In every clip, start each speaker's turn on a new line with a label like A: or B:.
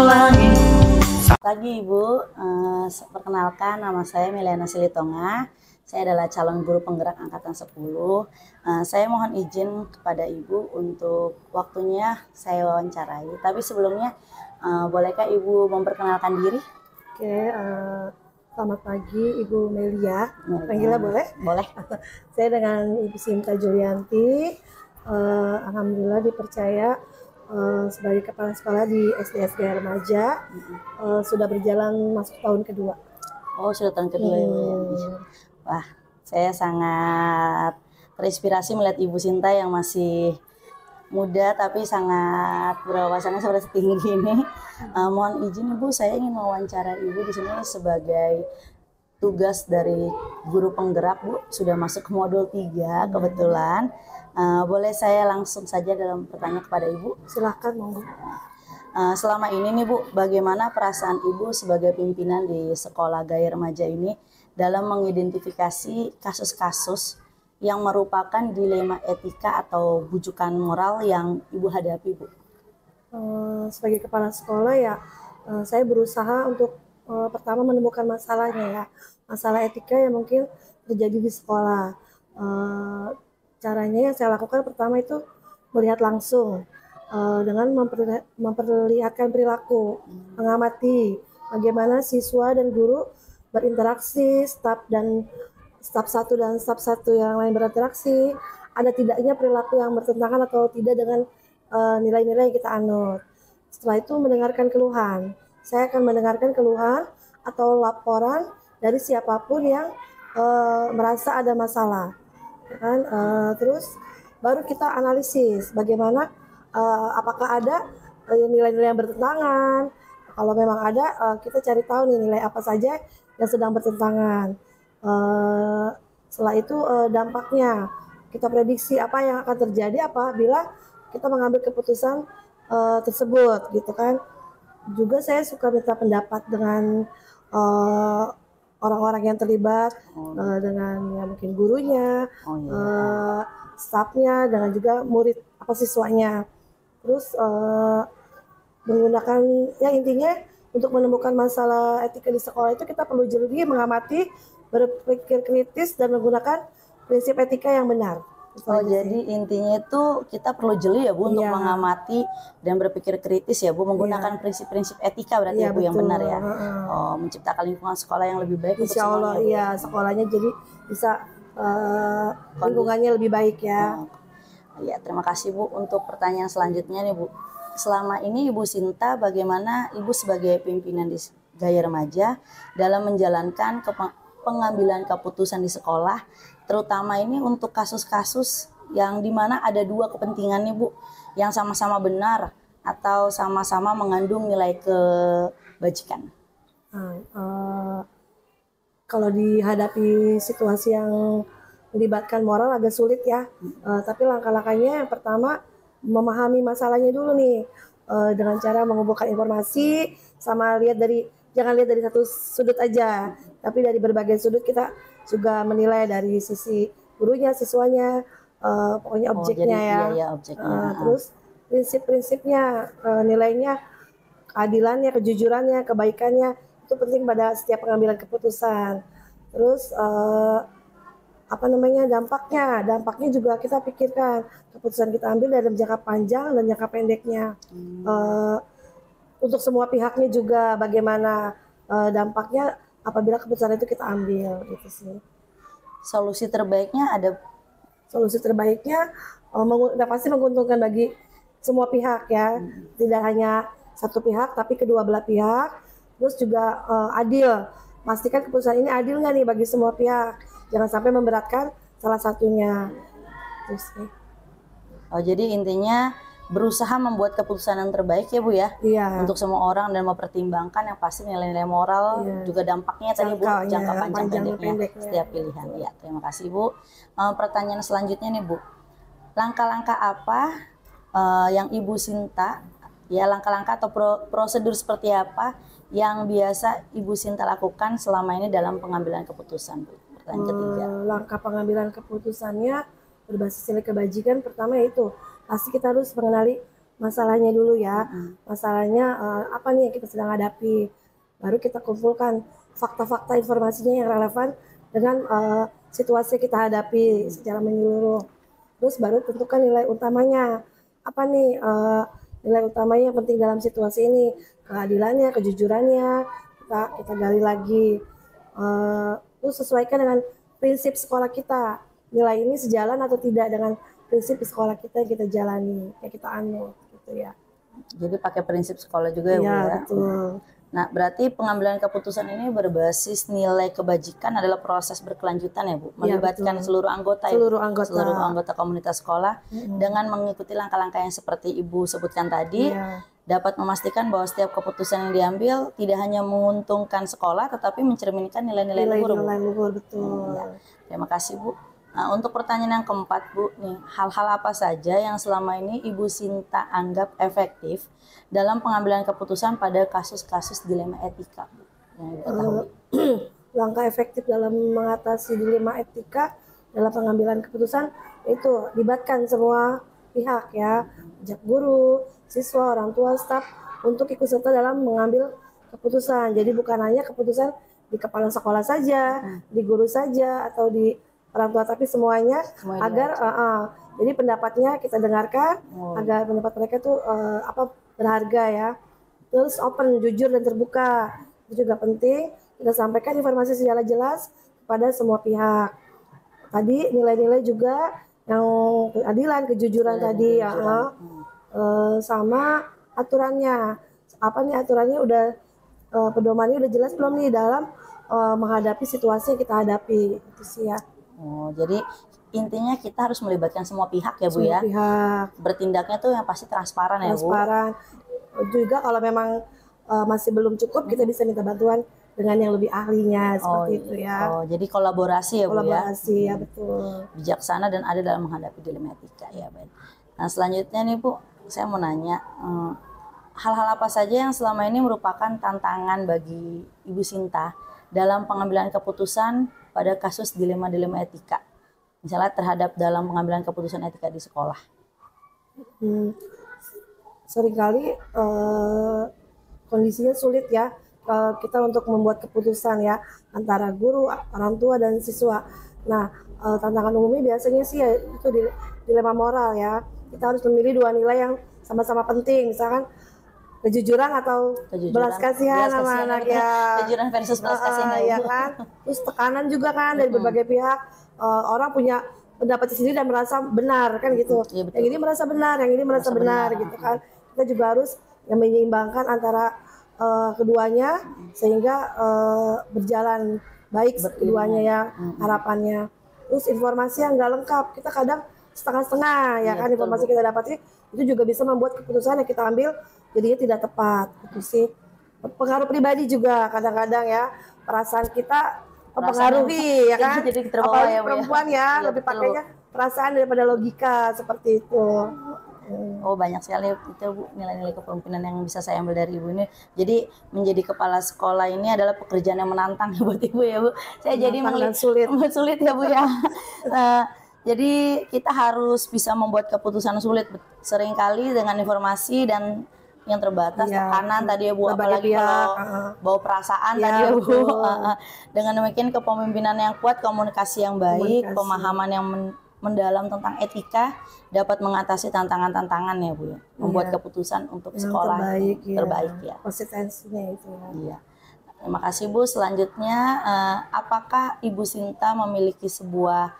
A: langit.
B: Pagi Ibu, perkenalkan nama saya Miliana Silitonga. Saya adalah calon guru penggerak angkatan 10. Saya mohon izin kepada Ibu untuk waktunya saya wawancarai. Tapi sebelumnya, bolehkah Ibu memperkenalkan diri?
C: Oke, selamat pagi Ibu Melia. Panggilnya boleh?
B: Boleh.
C: Saya dengan Ibu Sinta Julianti. Alhamdulillah dipercaya sebagai kepala sekolah di SDSG Remaja. Sudah berjalan masuk tahun kedua.
B: Oh, sudah tahun kedua ya, Bu, ya. Wah, saya sangat terinspirasi melihat Ibu Sinta yang masih muda tapi sangat berwawasannya seperti tinggi ini. Mohon izin Ibu, saya ingin mewawancara Ibu di sini sebagai tugas dari guru penggerak, Bu. Sudah masuk ke modul 3 kebetulan. Boleh saya langsung saja dalam pertanyaan kepada Ibu?
C: Silahkan monggo.
B: Selama ini nih Bu, bagaimana perasaan Ibu sebagai pimpinan di sekolah Gaya Remaja ini dalam mengidentifikasi kasus-kasus yang merupakan dilema etika atau bujukan moral yang Ibu hadapi, Bu?
C: Sebagai kepala sekolah ya, saya berusaha untuk pertama menemukan masalahnya ya, masalah etika yang mungkin terjadi di sekolah. Caranya yang saya lakukan pertama itu melihat langsung dengan memperlihatkan perilaku, mengamati bagaimana siswa dan guru berinteraksi, staf satu dan staf satu yang lain berinteraksi, ada tidaknya perilaku yang bertentangan atau tidak dengan nilai-nilai yang kita anut. Setelah itu mendengarkan keluhan. Saya akan mendengarkan keluhan atau laporan dari siapapun yang merasa ada masalah. Kan, terus baru kita analisis bagaimana apakah ada nilai-nilai yang bertentangan. Kalau memang ada, kita cari tahu nih nilai apa saja yang sedang bertentangan. Setelah itu dampaknya kita prediksi apa yang akan terjadi apabila kita mengambil keputusan tersebut, gitu kan. Juga saya suka minta pendapat dengan orang-orang yang terlibat, dengan ya mungkin gurunya, stafnya, dengan juga murid apa siswanya. Terus menggunakan ya intinya untuk menemukan masalah etika di sekolah itu kita perlu jeli mengamati, berpikir kritis dan menggunakan prinsip etika yang benar.
B: Jadi intinya itu kita perlu jeli ya Bu untuk mengamati dan berpikir kritis ya Bu, menggunakan prinsip-prinsip etika berarti ya Bu yang benar ya. Menciptakan lingkungan sekolah yang lebih baik.
C: Insya Allah ya, sekolahnya jadi bisa lingkungannya lebih baik ya.
B: Ya, terima kasih Bu. Untuk pertanyaan selanjutnya nih Bu, selama ini Ibu Sinta bagaimana Ibu sebagai pimpinan di Gaya Remaja dalam menjalankan pengambilan keputusan di sekolah, terutama ini untuk kasus-kasus yang dimana ada dua kepentingan nih Bu, yang sama-sama benar atau sama-sama mengandung nilai kebajikan.
C: Kalau dihadapi situasi yang melibatkan moral agak sulit ya, tapi langkah-langkahnya yang pertama memahami masalahnya dulu nih, dengan cara mengumpulkan informasi sama jangan lihat dari satu sudut aja, tapi dari berbagai sudut kita juga menilai dari sisi gurunya, siswanya, pokoknya objeknya objeknya. Terus prinsip-prinsipnya, nilainya, keadilannya, kejujurannya, kebaikannya itu penting pada setiap pengambilan keputusan. Terus dampaknya juga kita pikirkan keputusan kita ambil dalam jangka panjang dan jangka pendeknya. Untuk semua pihaknya juga bagaimana dampaknya apabila keputusan itu kita ambil, gitu sih.
B: Solusi terbaiknya
C: pasti menguntungkan bagi semua pihak ya, tidak hanya satu pihak tapi kedua belah pihak. Terus juga adil, pastikan keputusan ini adil nggak nih bagi semua pihak, jangan sampai memberatkan salah satunya. Terus,
B: jadi intinya berusaha membuat keputusan yang terbaik ya Bu ya, untuk semua orang dan mempertimbangkan yang pasti nilai-nilai moral, juga dampaknya tadi Bu, jangka panjang pendeknya setiap pilihan. Ya, terima kasih Bu. Pertanyaan selanjutnya nih Bu, langkah-langkah apa yang Ibu Sinta, ya langkah-langkah atau prosedur seperti apa yang biasa Ibu Sinta lakukan selama ini dalam pengambilan keputusan Bu? Pertanyaan ketiga.
C: Langkah pengambilan keputusannya berbasis nilai kebajikan pertama yaitu pasti kita harus mengenali masalahnya dulu ya. Masalahnya apa nih yang kita sedang hadapi. Baru kita kumpulkan fakta-fakta informasinya yang relevan dengan situasi kita hadapi secara menyeluruh. Terus baru tentukan nilai utamanya. Apa nih nilai utamanya yang penting dalam situasi ini? Keadilannya, kejujurannya, kita gali lagi. Terus sesuaikan dengan prinsip sekolah kita. Nilai ini sejalan atau tidak dengan prinsip di sekolah kita yang kita jalani, yang kita anut gitu ya.
B: Jadi pakai prinsip sekolah juga ya, Bu ya.
C: Betul.
B: Nah, berarti pengambilan keputusan ini berbasis nilai kebajikan adalah proses berkelanjutan ya, Bu, melibatkan seluruh anggota
C: seluruh
B: anggota komunitas sekolah dengan mengikuti langkah-langkah yang seperti Ibu sebutkan tadi, dapat memastikan bahwa setiap keputusan yang diambil tidak hanya menguntungkan sekolah tetapi mencerminkan nilai-nilai luhur, Bu.
C: Nilai luhur, betul.
B: Terima kasih, Bu. Nah, untuk pertanyaan yang keempat, Bu, nih, hal-hal apa saja yang selama ini Ibu Sinta anggap efektif dalam pengambilan keputusan pada kasus-kasus dilema etika, Bu, yang Ibu ketahui?
C: Langkah efektif dalam mengatasi dilema etika dalam pengambilan keputusan itu libatkan semua pihak ya, sejak guru, siswa, orang tua, staf untuk ikut serta dalam mengambil keputusan. Jadi bukan hanya keputusan di kepala sekolah saja, di guru saja atau di orang tua, tapi semuanya agar jadi pendapatnya kita dengarkan agar pendapat mereka tuh berharga ya. Terus open, jujur dan terbuka itu juga penting. Kita sampaikan informasi secara jelas kepada semua pihak. Tadi nilai-nilai juga yang keadilan, kejujuran tadi ya, sama aturannya. Apa nih aturannya udah pedomannya udah jelas belum nih dalam menghadapi situasi yang kita hadapi itu sih ya.
B: Oh, jadi intinya kita harus melibatkan semua pihak ya, Bu ya.
C: Semua pihak.
B: Bertindaknya tuh yang pasti transparan ya, Bu.
C: Transparan. Juga kalau memang masih belum cukup, kita bisa minta bantuan dengan yang lebih ahlinya seperti itu ya.
B: Oh, jadi kolaborasi ya, Bu ya.
C: Kolaborasi ya, betul.
B: Bijaksana dan ada dalam menghadapi dilema etika ya, baik. Nah, selanjutnya nih, Bu, saya mau nanya hal-hal apa saja yang selama ini merupakan tantangan bagi Ibu Sinta dalam pengambilan keputusan pada kasus dilema-dilema etika, misalnya terhadap dalam pengambilan keputusan etika di sekolah?
C: Seringkali kondisinya sulit ya kita untuk membuat keputusan ya antara guru, orang tua dan siswa. Nah, tantangan umumnya biasanya sih ya, itu dilema moral ya. Kita harus memilih dua nilai yang sama-sama penting, misalkan kejujuran atau belas kasihan sama anak ya.
B: Kejujuran versus belas kasihan
C: ya kan. Terus tekanan juga kan dari berbagai pihak. Orang punya pendapat sendiri dan merasa benar kan gitu. Yang ini merasa benar, yang ini merasa benar gitu kan. Kita juga harus menyeimbangkan antara keduanya sehingga berjalan baik keduanya ya harapannya. Terus informasi yang nggak lengkap, kita kadang setengah-setengah ya kan, informasi kita dapat itu juga bisa membuat keputusan yang kita ambil jadinya tidak tepat. Itu sih pengaruh pribadi juga kadang-kadang ya, perasaan kita mempengaruhi ya kan.
B: Jadi apalagi
C: perempuan ya lebih pakainya perasaan daripada logika seperti itu.
B: Oh, banyak sekali itu, Bu, nilai-nilai kepemimpinan yang bisa saya ambil dari Ibu ini. Jadi menjadi kepala sekolah ini adalah pekerjaan yang menantang buat Ibu ya, Bu. Saya jadi melihat sulit ya, Bu ya. Jadi kita harus bisa membuat keputusan sulit seringkali dengan informasi dan yang terbatas, tekanan tadi ya, Bu, apalagi kalau bawa perasaan tadi ya, Bu. Dengan demikian kepemimpinan yang kuat, komunikasi yang baik, pemahaman yang mendalam tentang etika dapat mengatasi tantangan-tantangan ya, Bu ya. Membuat keputusan untuk yang sekolah terbaik ya.
C: Konsistensinya itu ya.
B: Iya. Terima kasih, Bu. Selanjutnya apakah Ibu Sinta memiliki sebuah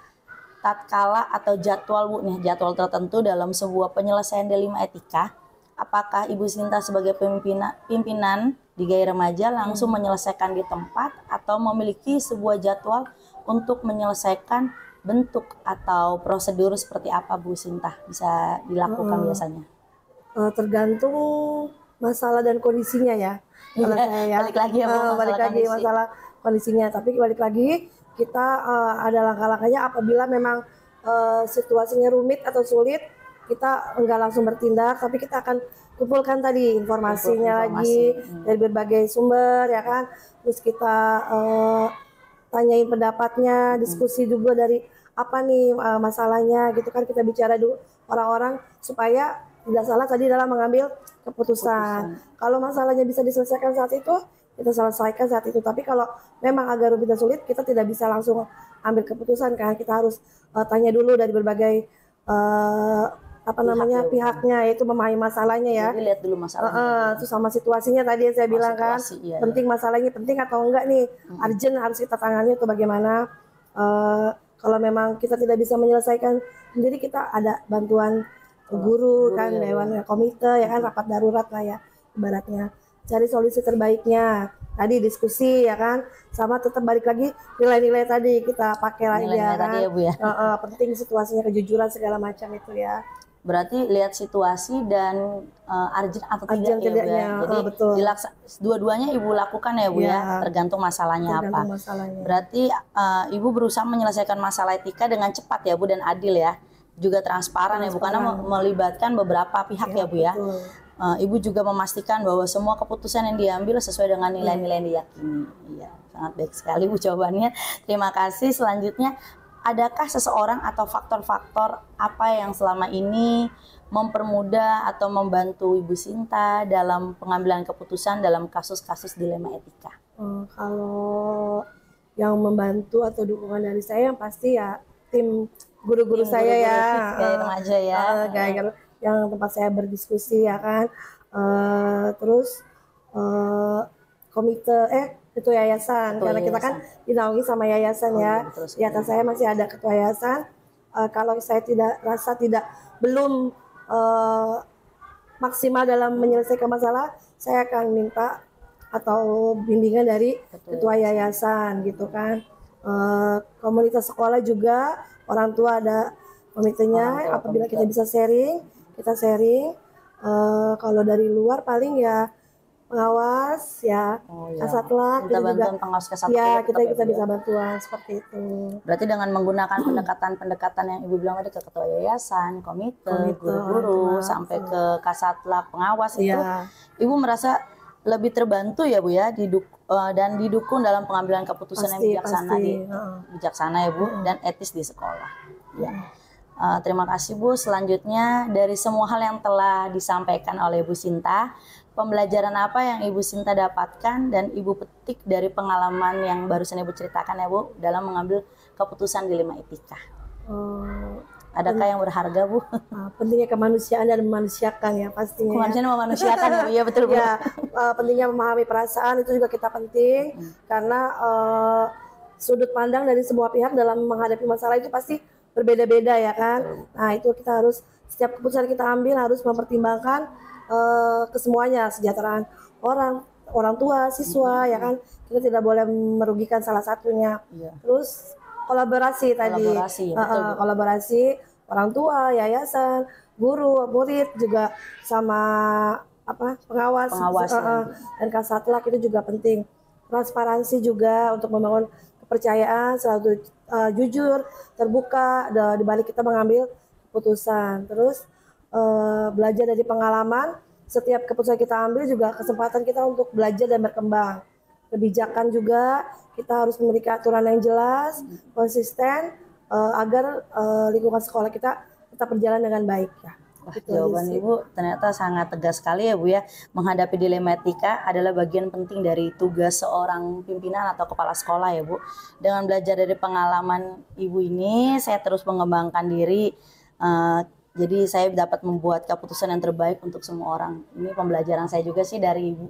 B: tatkala atau jadwal, Bu, nih, jadwal tertentu dalam sebuah penyelesaian dilema etika? Apakah Ibu Sinta sebagai pimpinan di Gairah Remaja langsung menyelesaikan di tempat atau memiliki sebuah jadwal untuk menyelesaikan bentuk atau prosedur seperti apa, Bu Sinta bisa dilakukan biasanya?
C: Tergantung masalah dan kondisinya ya. Kalau saya ya,
B: balik lagi ya, Bu,
C: masalah kondisinya. Tapi balik lagi kita ada langkah-langkahnya apabila memang situasinya rumit atau sulit, kita enggak langsung bertindak, tapi kita akan kumpulkan tadi informasinya lagi dari berbagai sumber ya kan. Terus kita tanyain pendapatnya, diskusi juga dari apa nih masalahnya gitu kan, kita bicara dulu orang-orang supaya tidak salah tadi dalam mengambil keputusan. Kalau masalahnya bisa diselesaikan saat itu, kita selesaikan saat itu. Tapi kalau memang agak rumit dan sulit, kita tidak bisa langsung ambil keputusan kan. Kita harus tanya dulu dari berbagai pihaknya, yaitu memahami masalahnya ya.
B: Jadi lihat dulu masalahnya.
C: Terus sama situasinya tadi yang saya bilang kan, penting masalahnya penting atau enggak nih, urgent harus kita tangani atau bagaimana. Kalau memang kita tidak bisa menyelesaikan sendiri, kita ada bantuan guru kan, dewan komite ya kan, rapat darurat lah ya ibaratnya, cari solusi terbaiknya. Tadi diskusi ya kan, sama tetap balik lagi nilai-nilai tadi kita pakai lagi ya kan.
B: Ya, Bu, ya.
C: Penting situasinya, kejujuran segala macam itu ya.
B: Berarti lihat situasi dan urgent atau tidak ya, Bu ya. Jadi dua-duanya Ibu lakukan ya, Bu ya, tergantung masalahnya apa. Berarti Ibu berusaha menyelesaikan masalah etika dengan cepat ya, Bu, dan adil ya. Juga transparan ya, Bu, karena melibatkan beberapa pihak ya, Bu ya. Ibu juga memastikan bahwa semua keputusan yang diambil sesuai dengan nilai-nilai yang diyakini. Iya, sangat baik sekali, Bu, jawabannya. Terima kasih. Selanjutnya, adakah seseorang atau faktor-faktor apa yang selama ini mempermudah atau membantu Ibu Sinta dalam pengambilan keputusan dalam kasus-kasus dilema etika?
C: Kalau yang membantu atau dukungan dari saya yang pasti ya tim guru-guru saya ya,
B: kayak remaja ya,
C: yang tempat saya berdiskusi ya kan, terus komite ketua yayasan, karena kita kan dinaungi sama yayasan ya. Di atas saya masih ada ketua yayasan. Kalau saya belum maksimal dalam menyelesaikan masalah, saya akan minta atau bimbingan dari ketua yayasan gitu kan. Komunitas sekolah juga, orang tua ada komitenya. Apabila kita bisa sharing, kita sharing. Kalau dari luar paling ya pengawas ya, Kasatlak
B: kita bantuan pengawas Kasatlak
C: ya, kita bisa bantuan seperti itu.
B: Berarti dengan menggunakan pendekatan yang Ibu bilang tadi, ke ketua yayasan, komite, guru-guru, sampai ke Kasatlak, pengawas itu, Ibu merasa lebih terbantu ya, Bu ya, dan didukung dalam pengambilan keputusan yang bijaksana ya, Bu, dan etis di sekolah. Ya. Terima kasih, Bu. Selanjutnya, dari semua hal yang telah disampaikan oleh Ibu Sinta, pembelajaran apa yang Ibu Sinta dapatkan dan Ibu petik dari pengalaman yang barusan Ibu ceritakan ya, Bu, dalam mengambil keputusan dilema etika? Adakah yang berharga, Bu?
C: Pentingnya kemanusiaan dan memanusiakan ya pastinya.
B: Kemanusiaan dan memanusiakan ya, Bu. Iya, betul, Bu.
C: Ya, pentingnya memahami perasaan itu juga kita penting, karena sudut pandang dari semua pihak dalam menghadapi masalah itu pasti berbeda-beda ya kan. Nah, itu kita harus, setiap keputusan kita ambil harus mempertimbangkan kesemuanya, kesejahteraan orang tua, siswa ya kan. Kita tidak boleh merugikan salah satunya. Terus kolaborasi tadi, kolaborasi orang tua, yayasan, guru, murid juga sama pengawas dan Kasatlak itu juga penting. Transparansi juga untuk membangun kepercayaan, selalu jujur, terbuka di balik kita mengambil keputusan. Terus belajar dari pengalaman, setiap keputusan kita ambil juga kesempatan kita untuk belajar dan berkembang. Kebijakan juga kita harus memiliki aturan yang jelas, konsisten, agar lingkungan sekolah kita tetap berjalan dengan baik ya.
B: Jawaban Ibu ternyata sangat tegas sekali ya, Bu ya. Menghadapi dilema etika adalah bagian penting dari tugas seorang pimpinan atau kepala sekolah ya, Bu. Dengan belajar dari pengalaman Ibu ini, saya terus mengembangkan diri. Jadi saya dapat membuat keputusan yang terbaik untuk semua orang. Ini pembelajaran saya juga sih dari Ibu.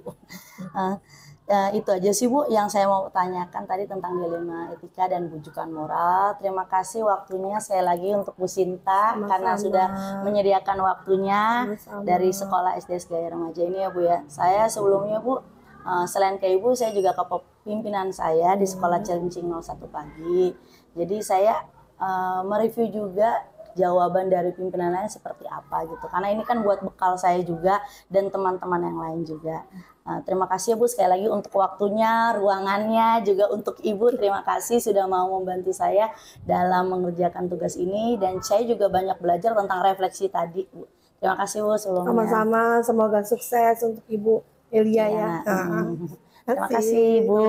B: Itu aja sih, Bu, yang saya mau tanyakan tadi tentang dilema etika dan bujukan moral. Terima kasih waktunya saya lagi untuk Bu Sinta, karena sudah menyediakan waktunya dari sekolah SD Gaya Remaja ini ya, Bu ya. Saya sebelumnya, Bu, selain ke Ibu, saya juga ke pimpinan saya di sekolah Cilincing 01 pagi. Jadi saya mereview juga jawaban dari pimpinan lain seperti apa gitu, karena ini kan buat bekal saya juga dan teman-teman yang lain juga. Terima kasih ya, Bu, sekali lagi untuk waktunya, ruangannya, juga untuk Ibu terima kasih sudah mau membantu saya dalam mengerjakan tugas ini, dan saya juga banyak belajar tentang refleksi tadi, Bu. Terima kasih, Bu, sebelumnya.
C: Sama-sama, semoga sukses untuk Ibu Elia ya.
B: Terima kasih, Bu.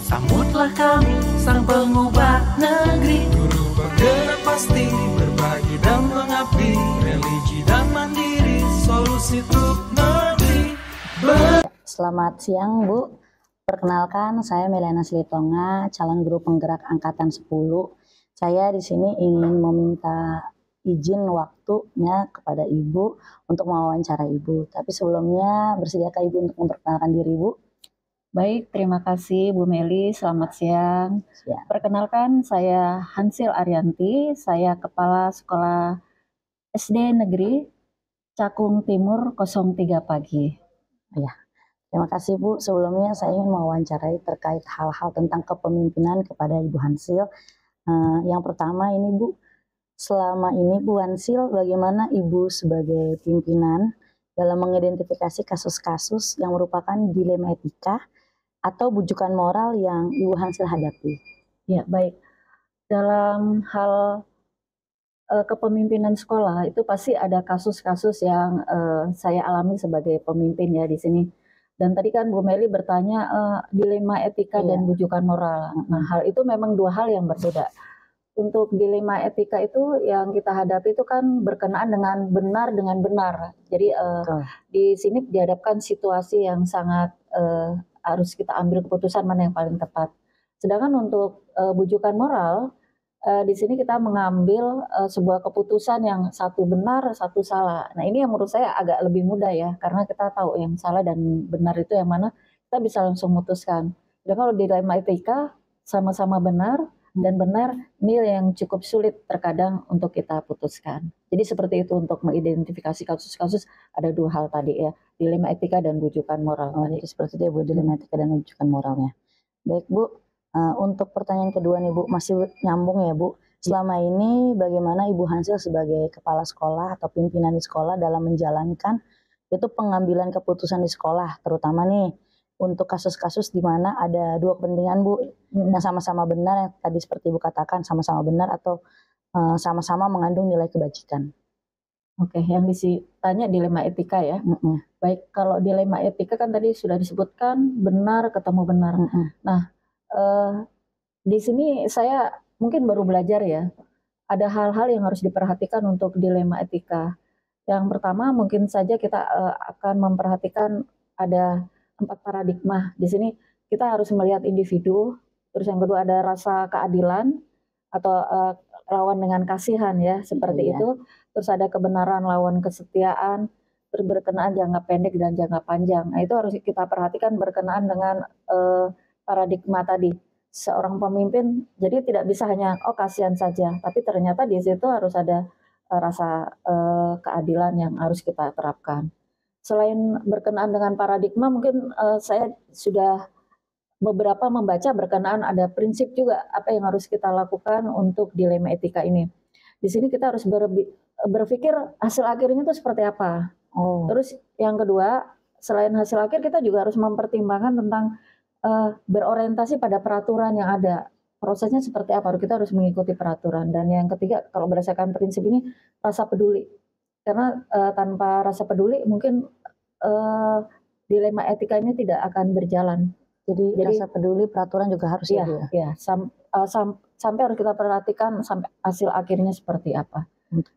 A: Sambutlah kami, sang pengubah negeri. bergerak pasti, berbagi dan mengabdi, religi dan mandiri, solusi untuk negeri.
B: Selamat siang Bu, perkenalkan saya Meliana Silitonga, calon guru penggerak angkatan 10. Saya di sini ingin meminta izin waktunya kepada Ibu untuk mewawancara Ibu. Tapi sebelumnya bersediakah Ibu untuk memperkenalkan diri Ibu?
D: Baik, terima kasih Bu Meli. Selamat siang.
B: Ya.
D: Perkenalkan, saya Hansil Arianti. Saya Kepala Sekolah SD Negeri Cakung Timur 03 Pagi.
B: Ya, terima kasih Bu. Sebelumnya saya ingin mewawancarai terkait hal-hal tentang kepemimpinan kepada Ibu Hansil. Yang pertama ini Bu, selama ini Bu Hansil, bagaimana Ibu sebagai pimpinan dalam mengidentifikasi kasus-kasus yang merupakan dilema etika atau bujukan moral yang Ibu Hansil hadapi?
D: Ya, baik. Dalam hal kepemimpinan sekolah itu pasti ada kasus-kasus yang saya alami sebagai pemimpin ya di sini. Dan tadi kan Bu Meli bertanya dilema etika dan bujukan moral. Nah, hal itu memang dua hal yang berbeda. Untuk dilema etika itu yang kita hadapi itu kan berkenaan dengan benar dengan benar. Jadi di sini dihadapkan situasi yang sangat harus kita ambil keputusan mana yang paling tepat. Sedangkan untuk bujukan moral, di sini kita mengambil sebuah keputusan yang satu benar, satu salah. Nah, ini yang menurut saya agak lebih mudah ya, karena kita tahu yang salah dan benar itu yang mana, kita bisa langsung memutuskan. Dan kalau dilema etika, sama-sama benar dan benar, ini yang cukup sulit terkadang untuk kita putuskan. Jadi seperti itu untuk mengidentifikasi kasus-kasus, ada dua hal tadi ya, dilema etika dan bujukan moral.
B: Jadi seperti itu ya Bu, dilema etika dan bujukan moralnya. Baik Bu, untuk pertanyaan kedua nih Bu, masih nyambung ya Bu. Selama ini bagaimana Ibu Hansil sebagai kepala sekolah atau pimpinan di sekolah dalam menjalankan itu pengambilan keputusan di sekolah, terutama nih untuk kasus-kasus di mana ada dua kepentingan Bu, yang sama-sama benar, yang tadi seperti Ibu katakan sama-sama benar atau sama-sama mengandung nilai kebajikan.
D: Oke, yang ditanya dilema etika ya. Baik, kalau dilema etika kan tadi sudah disebutkan benar ketemu benar. Nah, di sini saya mungkin baru belajar ya. Ada hal-hal yang harus diperhatikan untuk dilema etika. Yang pertama mungkin saja kita akan memperhatikan ada 4 paradigma. Di sini kita harus melihat individu. Terus yang kedua ada rasa keadilan atau lawan dengan kasihan ya, seperti itu. Terus ada kebenaran lawan kesetiaan, terus berkenaan jangka pendek dan jangka panjang. Nah, itu harus kita perhatikan berkenaan dengan paradigma tadi. Seorang pemimpin jadi tidak bisa hanya kasihan saja, tapi ternyata di situ harus ada rasa keadilan yang harus kita terapkan. Selain berkenaan dengan paradigma, mungkin saya sudah beberapa membaca berkenaan ada prinsip juga apa yang harus kita lakukan untuk dilema etika ini. Di sini kita harus berpikir hasil akhirnya itu seperti apa. Terus yang kedua, selain hasil akhir kita juga harus mempertimbangkan tentang berorientasi pada peraturan yang ada. Prosesnya seperti apa, kita harus mengikuti peraturan. Dan yang ketiga, kalau berdasarkan prinsip ini, rasa peduli. Karena tanpa rasa peduli mungkin dilema etika ini tidak akan berjalan. Jadi
B: rasa peduli, peraturan juga harus
D: sampai harus kita perhatikan sampai hasil akhirnya seperti apa.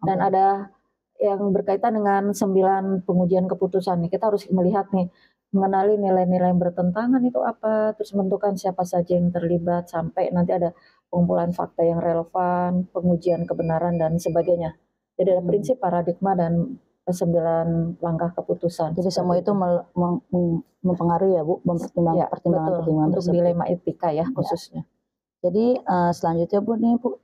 D: Dan ada yang berkaitan dengan 9 pengujian keputusan nih. Kita harus melihat nih, mengenali nilai-nilai yang bertentangan itu apa, terus menentukan siapa saja yang terlibat, sampai nanti ada pengumpulan fakta yang relevan, pengujian kebenaran dan sebagainya. Jadi ada prinsip, paradigma dan 9 langkah keputusan.
B: Jadi semua itu mempengaruhi ya Bu, pertimbangan-pertimbangan
D: untuk dilema etika ya khususnya.
B: Jadi selanjutnya Bu nih Bu,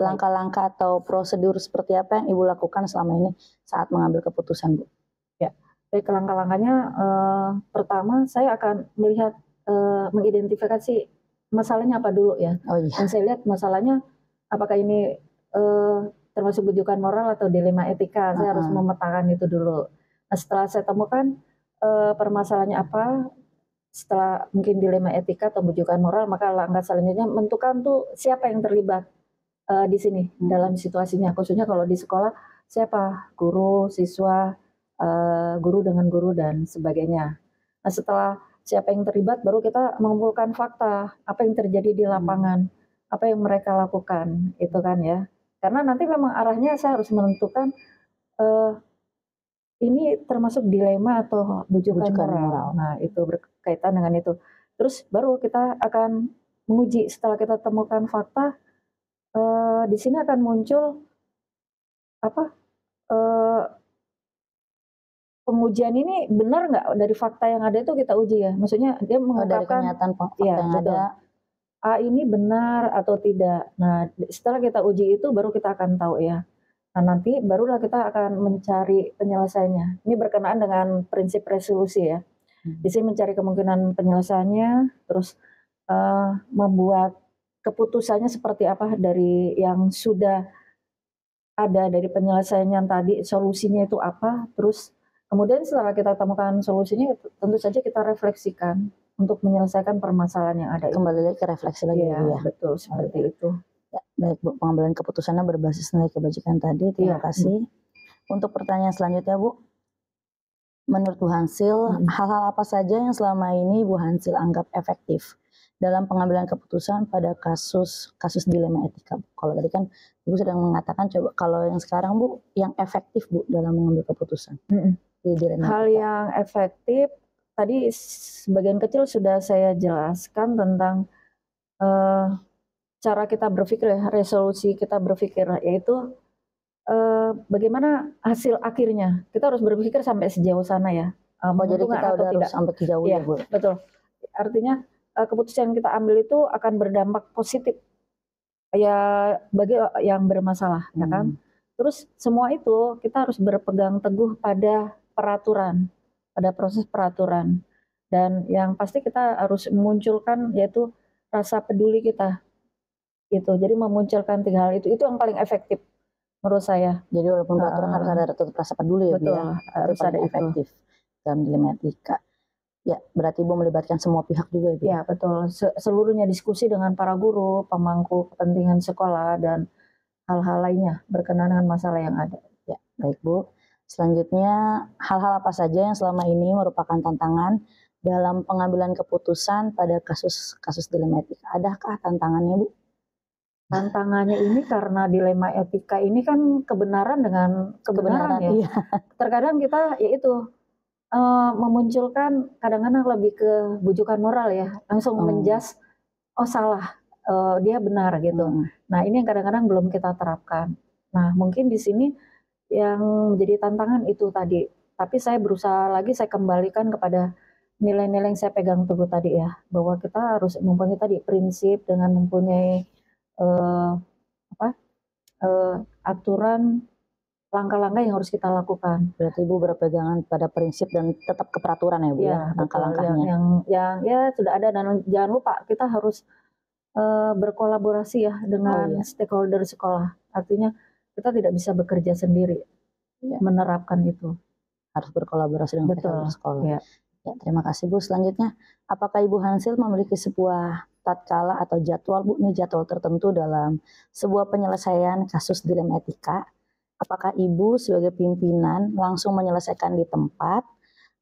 B: langkah-langkah atau prosedur seperti apa yang Ibu lakukan selama ini saat mengambil keputusan Bu?
D: Ya, baik, langkah-langkahnya pertama saya akan melihat mengidentifikasi masalahnya apa dulu ya. Dan saya lihat masalahnya apakah ini termasuk bujukan moral atau dilema etika. Saya harus memetakan itu dulu. Nah, setelah saya temukan permasalahannya apa, setelah mungkin dilema etika atau bujukan moral, maka langkah selanjutnya menentukan tuh siapa yang terlibat di sini dalam situasinya. Khususnya kalau di sekolah siapa, guru, siswa, guru dengan guru dan sebagainya. Nah, setelah siapa yang terlibat, baru kita mengumpulkan fakta apa yang terjadi di lapangan, apa yang mereka lakukan, itu kan ya. Karena nanti memang arahnya saya harus menentukan ini termasuk dilema atau bujukan moral. Nah, itu berkaitan dengan itu. Terus baru kita akan menguji setelah kita temukan fakta. Di sini akan muncul apa? Pengujian ini benar nggak dari fakta yang ada itu kita uji ya. Maksudnya dia mengungkapkan
B: dari kenyataan fakta
D: ya,
B: yang
D: betul.
B: ada.
D: Ini benar atau tidak. Nah, setelah kita uji itu baru kita akan tahu ya. Nah, nanti barulah kita akan mencari penyelesaiannya. Ini berkenaan dengan prinsip resolusi ya. Di sini mencari kemungkinan penyelesaiannya, terus membuat keputusannya seperti apa dari yang sudah ada dari penyelesaiannya tadi, solusinya itu apa, terus kemudian setelah kita temukan solusinya, tentu saja kita refleksikan untuk menyelesaikan permasalahan yang ada.
B: Kembali lagi ke refleksi lagi ya, Bu ya.
D: Betul, seperti itu.
B: Ya, baik Bu, pengambilan keputusannya berbasis nilai kebajikan tadi. Terima kasih. Untuk pertanyaan selanjutnya Bu, menurut Bu Hansil, hal-hal apa saja yang selama ini Bu Hansil anggap efektif dalam pengambilan keputusan pada kasus dilema etika? Kalau tadi kan Ibu sedang mengatakan, coba kalau yang sekarang Bu, yang efektif Bu dalam mengambil keputusan.
D: Hal yang efektif tadi sebagian kecil sudah saya jelaskan tentang cara kita berpikir ya, resolusi kita berpikir, yaitu bagaimana hasil akhirnya. Kita harus berpikir sampai sejauh sana ya.
B: Jadi kita udah harus sampai sejauh ya, Bu.
D: Betul. Artinya keputusan yang kita ambil itu akan berdampak positif ya bagi yang bermasalah, ya kan? Terus semua itu kita harus berpegang teguh pada peraturan, pada proses peraturan, dan yang pasti kita harus memunculkan yaitu rasa peduli kita, gitu. Jadi memunculkan 3 hal itu yang paling efektif menurut saya.
B: Jadi walaupun peraturan harus ada tetap rasa peduli ya,
D: betul,
B: ya,
D: harus ada
B: efektif dalam dilema etika. Ya, berarti Ibu melibatkan semua pihak juga ya?
D: Ya, betul. Seluruhnya diskusi dengan para guru, pemangku kepentingan sekolah, dan hal-hal lainnya berkenaan dengan masalah yang ada.
B: Ya, baik Bu. Selanjutnya, hal-hal apa saja yang selama ini merupakan tantangan dalam pengambilan keputusan pada kasus dilema etika? Adakah tantangannya Bu?
D: Tantangannya ini karena dilema etika ini kan kebenaran dengan kebenaran ya. Iya. Terkadang kita yaitu memunculkan kadang-kadang lebih ke bujukan moral ya, langsung menjas, oh salah, dia benar gitu. Nah ini yang kadang-kadang belum kita terapkan. Nah mungkin di sini yang menjadi tantangan itu tadi. Tapi saya berusaha lagi, saya kembalikan kepada nilai-nilai yang saya pegang teguh tadi ya, bahwa kita harus mempunyai tadi prinsip dengan mempunyai aturan, langkah-langkah yang harus kita lakukan.
B: Berarti Ibu berpegangan pada prinsip dan tetap ke peraturan ya Bu ya, langkah-langkahnya.
D: Yang ya sudah ada, dan jangan lupa kita harus berkolaborasi ya dengan stakeholder sekolah. Artinya kita tidak bisa bekerja sendiri menerapkan itu.
B: Harus berkolaborasi dengan stakeholder sekolah. Ya, terima kasih Bu. Selanjutnya, apakah Ibu Hansil memiliki sebuah tatkala atau jadwal Bu, ini jadwal tertentu dalam sebuah penyelesaian kasus dilema etika? Apakah Ibu sebagai pimpinan langsung menyelesaikan di tempat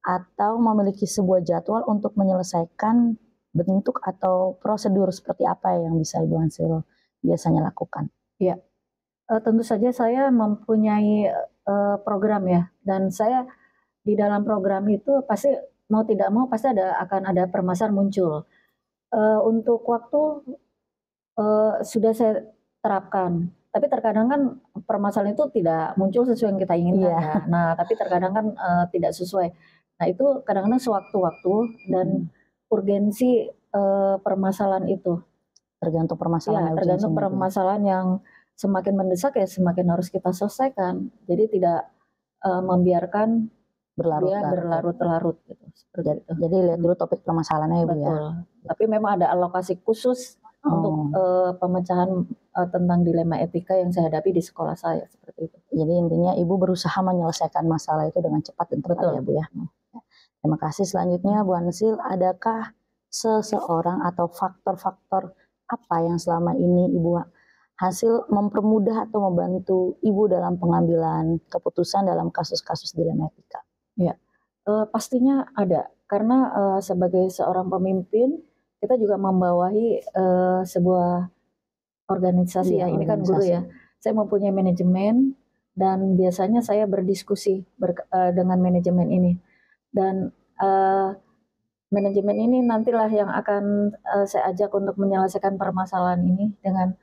B: atau memiliki sebuah jadwal untuk menyelesaikan bentuk atau prosedur seperti apa yang bisa Ibu Hansil biasanya lakukan?
D: Ya, tentu saja saya mempunyai program ya, dan saya di dalam program itu pasti mau tidak mau pasti akan ada permasalahan muncul. Untuk waktu sudah saya terapkan. Tapi terkadang kan permasalahan itu tidak muncul sesuai yang kita inginkan ya. Nah, tapi terkadang kan tidak sesuai. Nah, itu kadang-kadang sewaktu-waktu dan urgensi permasalahan itu.
B: Tergantung permasalahan.
D: Ya, tergantung permasalahan yang semakin mendesak ya semakin harus kita selesaikan. Jadi tidak membiarkan berlarut-larut gitu. Seperti itu.
B: Jadi lihat dulu topik permasalahannya ya Bu ya.
D: Tapi memang ada alokasi khusus untuk pemecahan tentang dilema etika yang saya hadapi di sekolah saya, seperti itu.
B: Jadi intinya Ibu berusaha menyelesaikan masalah itu dengan cepat dan tepat ya Bu ya. Terima kasih. Selanjutnya Bu Hansil, adakah seseorang atau faktor-faktor apa yang selama ini Ibu Hansil mempermudah atau membantu Ibu dalam pengambilan keputusan dalam kasus-kasus dilema etika?
D: Ya, pastinya ada. Karena sebagai seorang pemimpin kita juga membawahi sebuah organisasi ya, ini kan guru ya. Saya mempunyai manajemen dan biasanya saya berdiskusi dengan manajemen ini. Dan manajemen ini nantilah yang akan saya ajak untuk menyelesaikan permasalahan ini dengan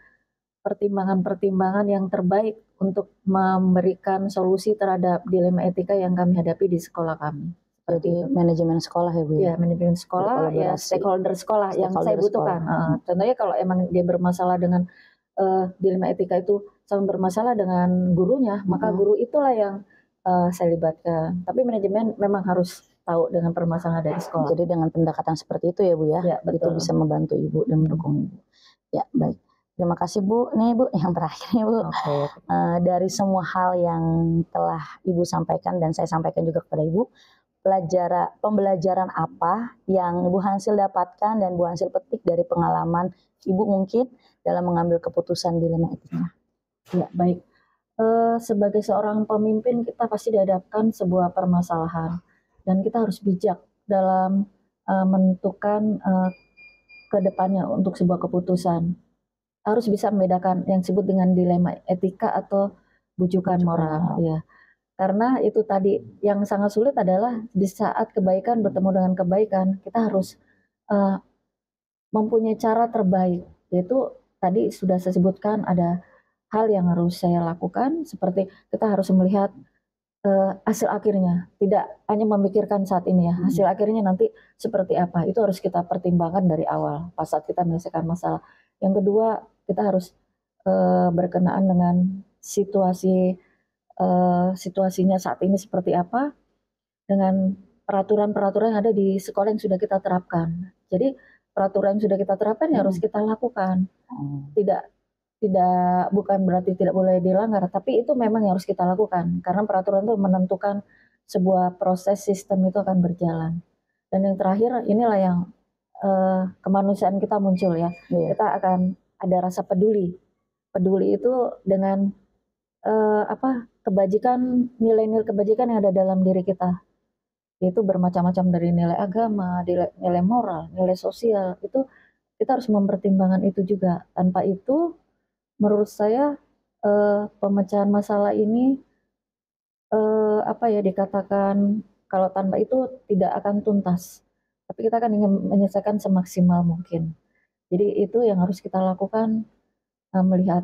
D: pertimbangan-pertimbangan yang terbaik untuk memberikan solusi terhadap dilema etika yang kami hadapi di sekolah kami.
B: Jadi manajemen sekolah ya Bu ya?
D: Ya, manajemen sekolah, ya stakeholder sekolah yang saya butuhkan. Contohnya kalau emang dia bermasalah dengan dilema etika itu sama bermasalah dengan gurunya, maka guru itulah yang saya libatkan. Tapi manajemen memang harus tahu dengan permasalahan dari sekolah.
B: Jadi dengan pendekatan seperti itu ya Bu ya, itu bisa membantu Ibu dan mendukung Ibu. Ya baik, terima kasih Bu. Nih Bu, yang terakhir nih Bu. Dari semua hal yang telah Ibu sampaikan dan saya sampaikan juga kepada Ibu, pembelajaran apa yang Ibu Hansil dapatkan dan Bu Hansil petik dari pengalaman Ibu mungkin dalam mengambil keputusan dilema etika?
D: Ya baik, sebagai seorang pemimpin kita pasti dihadapkan sebuah permasalahan. Dan kita harus bijak dalam menentukan ke depannya untuk sebuah keputusan. Harus bisa membedakan yang disebut dengan dilema etika atau bujukan moral. Ya. Karena itu tadi yang sangat sulit adalah di saat kebaikan bertemu dengan kebaikan, kita harus mempunyai cara terbaik. Yaitu tadi sudah saya sebutkan ada hal yang harus saya lakukan, seperti kita harus melihat hasil akhirnya, tidak hanya memikirkan saat ini ya, hasil akhirnya nanti seperti apa, itu harus kita pertimbangkan dari awal pas saat kita menyelesaikan masalah. Yang kedua, kita harus berkenaan dengan situasinya saat ini seperti apa, dengan peraturan-peraturan yang ada di sekolah yang sudah kita terapkan. Jadi peraturan yang sudah kita terapkan ya harus kita lakukan, bukan berarti tidak boleh dilanggar, tapi itu memang yang harus kita lakukan karena peraturan itu menentukan sebuah proses sistem itu akan berjalan. Dan yang terakhir inilah yang kemanusiaan kita muncul ya. Kita akan ada rasa peduli. Peduli itu dengan kebajikan, nilai-nilai kebajikan yang ada dalam diri kita. Yaitu bermacam-macam dari nilai agama, nilai moral, nilai sosial. Itu kita harus mempertimbangkan itu juga. Tanpa itu menurut saya pemecahan masalah ini dikatakan kalau tanpa itu tidak akan tuntas. Tapi kita akan ingin menyelesaikan semaksimal mungkin. Jadi itu yang harus kita lakukan, melihat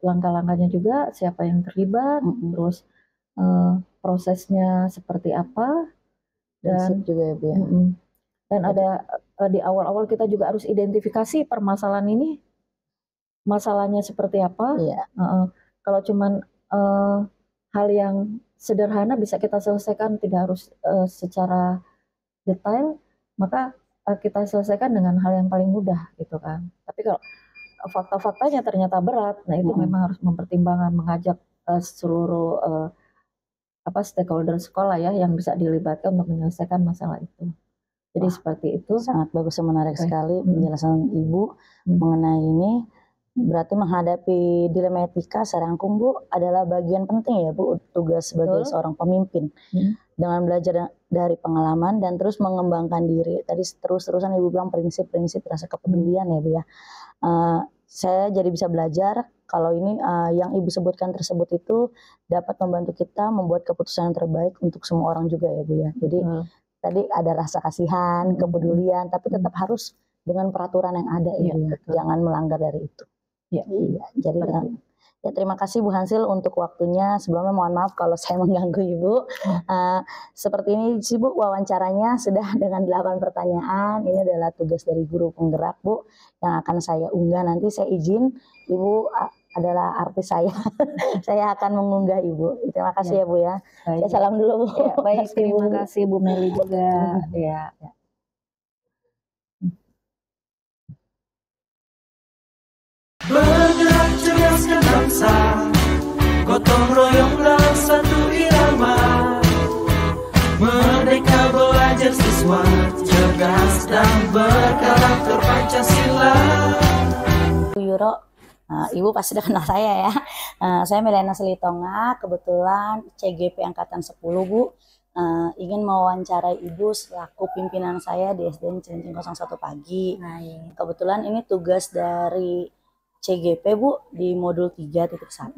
D: langkah-langkahnya juga, siapa yang terlibat, terus prosesnya seperti apa, dan juga ya Bu ya. Dan ada di awal-awal kita juga harus identifikasi permasalahan ini. Masalahnya seperti apa? Kalau cuman hal yang sederhana bisa kita selesaikan, tidak harus secara detail, maka kita selesaikan dengan hal yang paling mudah gitu kan. Tapi kalau fakta-faktanya ternyata berat, nah itu memang harus mempertimbangkan, mengajak seluruh stakeholder sekolah ya yang bisa dilibatkan untuk menyelesaikan masalah itu. Jadi seperti itu.
B: Sangat bagus dan menarik sekali penjelasan Ibu mengenai ini. Berarti menghadapi dilema etika secara rangkum Bu adalah bagian penting ya Bu, tugas sebagai seorang pemimpin. Dengan belajar dari pengalaman dan terus mengembangkan diri. Tadi terus-terusan Ibu bilang prinsip-prinsip rasa kepedulian ya Bu ya. Saya jadi bisa belajar kalau ini yang Ibu sebutkan tersebut itu dapat membantu kita membuat keputusan yang terbaik untuk semua orang juga ya Bu ya. Jadi tadi ada rasa kasihan, kepedulian, tapi tetap harus dengan peraturan yang ada ya, jangan melanggar dari itu. Iya, jadi ya terima kasih Bu Hansil untuk waktunya. Sebelumnya mohon maaf kalau saya mengganggu Ibu. Seperti ini sih Bu wawancaranya sudah dengan 8 pertanyaan. Ini adalah tugas dari guru penggerak Bu yang akan saya unggah nanti. Saya izin Ibu adalah artis saya. Saya akan mengunggah Ibu. Terima kasih ya Bu ya. Saya salam dulu Bu.
D: Ya, baik, terima kasih Bu Meli juga. Ya.
A: Bergerak cerdaskan bangsa, gotong royong dalam satu irama. Merdeka belajar siswa, cerdas dan berkarakter Pancasila.
B: Bu Yuro, Ibu pasti udah kenal saya ya. Saya Melena Selitonga, kebetulan CGP Angkatan 10 Bu. Ingin mewawancarai Ibu selaku pimpinan saya di SDN Cilincing 01 Pagi. Kebetulan ini tugas dari CGP Bu di modul 3.1.